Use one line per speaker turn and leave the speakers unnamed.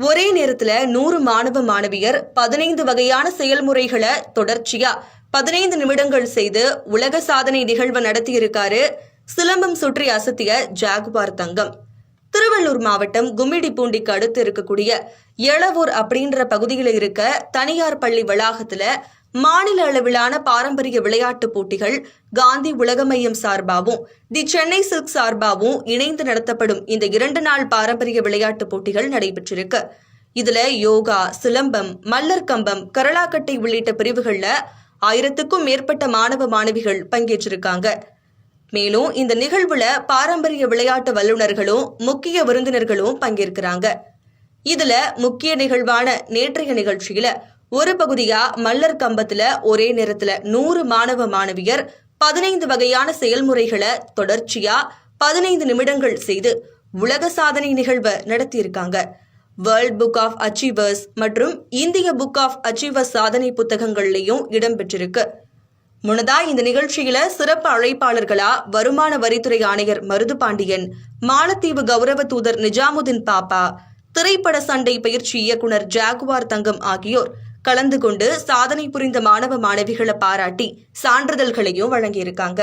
ஒரே நேரத்துல 100 மாணவ மாணவியர் 15 வகையான செயல்முறைகளை தொடர்ச்சியா 15 நிமிடங்கள் செய்து உலக சாதனை நிகழ்வை நடத்தியிருக்காரு சிலம்பம் சுற்றி அசத்திய ஜாகுவார் தங்கம். திருவள்ளூர் மாவட்டம் கும்மிடிப்பூண்டிக்கு அடுத்து இருக்கக்கூடிய எளவூர் அப்படின்ற பகுதியில் இருக்க தனியார் பள்ளி வளாகத்துல மாநில அளவிலான பாரம்பரிய விளையாட்டுப் போட்டிகள் காந்தி உலக மையம் சார்பாகவும் தி சென்னை சில்க் சார்பாகவும் இணைந்து நடத்தப்படும் இந்த 2 நாள் பாரம்பரிய விளையாட்டுப் போட்டிகள் நடைபெற்றிருக்கு. இதுல யோகா, சிலம்பம், மல்லர் கம்பம், கரளாக்கட்டை உள்ளிட்ட பிரிவுகள்ல 1000க்கும் மேற்பட்ட மாணவ மாணவிகள் பங்கேற்றிருக்காங்க. மேலும் இந்த நிகழ்வுல பாரம்பரிய விளையாட்டு வல்லுநர்களும் முக்கிய விருந்தினர்களும் பங்கேற்கிறாங்க. இதுல முக்கிய நிகழ்வான நேற்றைய நிகழ்ச்சியில ஒரு பகுதியா மல்லர் கம்பத்துல ஒரே நேரத்துல 100 மாணவ மாணவியர் 15 வகையான செயல்முறைகளை தொடர்ச்சியா 15 நிமிடங்கள் செய்து உலக சாதனை நிகழ்வை நடத்தியிருக்காங்க. வேர்ல்ட் புக் ஆஃப் அச்சீவர்ஸ் மற்றும் இந்திய புக் ஆஃப் அச்சீவர்ஸ் சாதனை புத்தகங்கள்லயும் இடம்பெற்றிருக்கு. முன்னதா இந்த நிகழ்ச்சியில சிறப்பு அழைப்பாளர்களா வருமான வரித்துறை ஆணையர் மருது பாண்டியன், மாலத்தீவு கௌரவ தூதர் நிஜாமுதீன் பாப்பா, திரைப்பட சண்டை பயிற்சி இயக்குனர் ஜாகுவார் தங்கம் ஆகியோர் கலந்து கொண்டு சாதனை புரிந்த மாணவ மாணவிகளை பாராட்டி சான்றிதழ்களையும் வழங்கியிருக்காங்க.